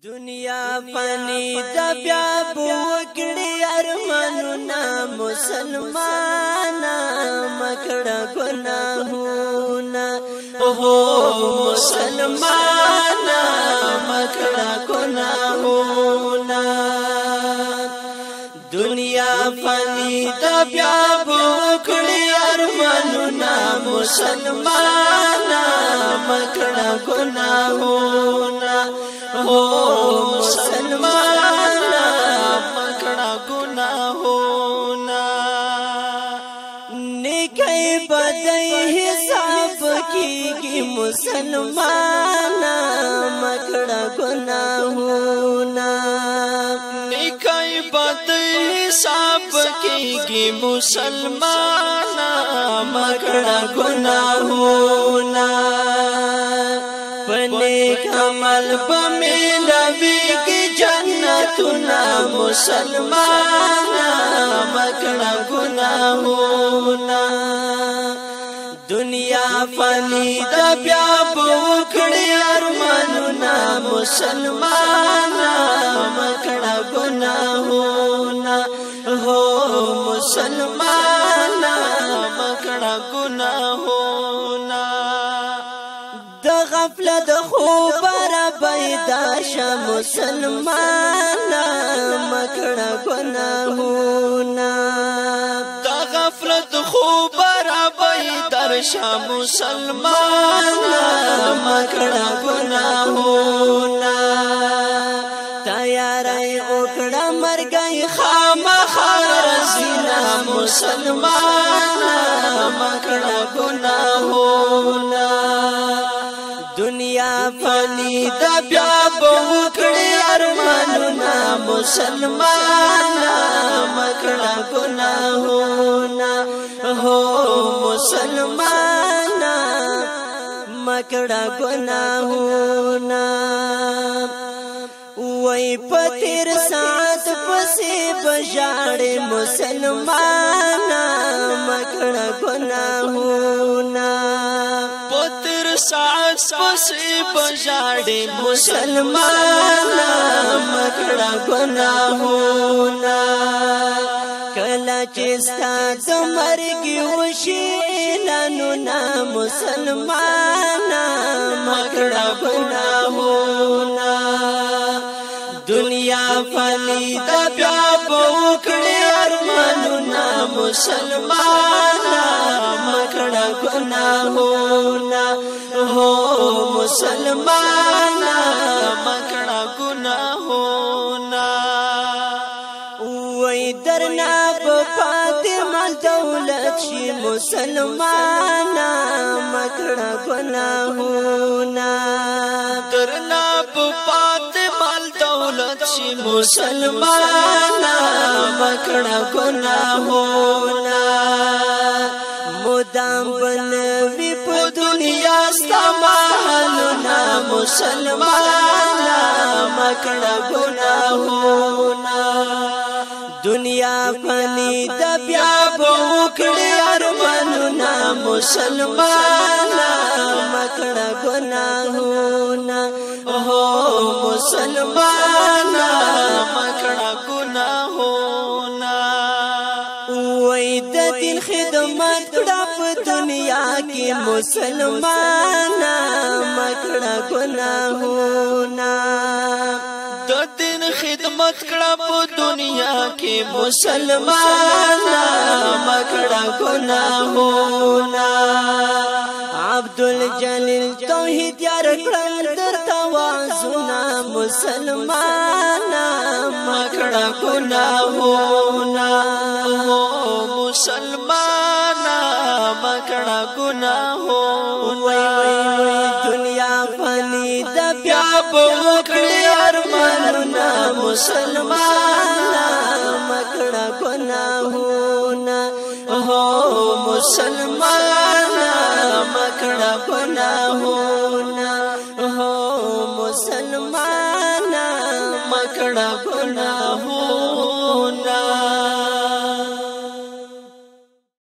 دنیا فانی د بیا بوکړي ارمانونه مسلمانا مکړه ګناهونه او مسلمانا مکړه ګناهونه دنیا فانی د بیا بوکړي ارمانونه مسلمانا مکړه ګناهونه او مسلمانا مکڑا گناہونا نیکی بدئی حساب کی مسلمانا مکڑا گناہونا نیکی بدئی حساب کی مسلمانا مکڑا گناہونا پنیک عمل بمیلوی کی جنتنا مسلمانا مکڑا گناہونا دنیا فانی دا بیا بوکڑی ارمانونا مسلمانا مکڑا گناہونا ہو مسلمانا مکڑا گناہونا غفلت خوب را بیداشا مسلمانا مکڑا گناہونا دا غفلت خوب را بیداشا مسلمانا مکڑا گناہونا تیارائی اکڑا مرگئی خام خارزینا مسلمانا مکڑا گناہونا دنیا فانی دا بیا بوکڑی ارمانونا مسلمانا مکڑا گناہونا ہو مسلمانا مکڑا گناہونا وی پتیر ساتھ پسی بجاڑی مسلمانا مکڑا گناہونا پتیر ساتھ پسی بجاڑی مسلمانا مکڑا گناہونا کلا چستا تمرگی وشیلانونا مسلمانا مکڑا گناہونا دنیا فانی دا بیا بوکڑی ارمانونا مسلمانا مکڑا گناہونا ہو مسلمانا مکڑا گناہونا وی درنا فاطمہ دولت شی مسلمانا مکڑا گناہونا درنا فاطمہ دولت شی مسلمانا مکڑا گناہونا مدام بنوی پا دنیا استمالونا مسلمانا مکڑا گناہونا دنیا فانی دا بیا بوکڑی ارمانونا مسلمانا مکڑا گناہونا ہو مسلمانا مکڑا گناہونا وی دا دین خدمت کڑا پا دنیا کی مسلمانا مکڑا گناہونا دا دین خدمت کڑا پا دنیا کی مسلمانا مکڑا گناہونا عبدالجلیل توحید یار کرم در توازنا مسلمانا مکڑا گناہونا مسلمانا مکڑا گناہونا دنیا فانی دا بیا بوکڑی ارمانونا مسلمانا مکڑا گناہونا ہو مسلمانا مکڑا گناہونا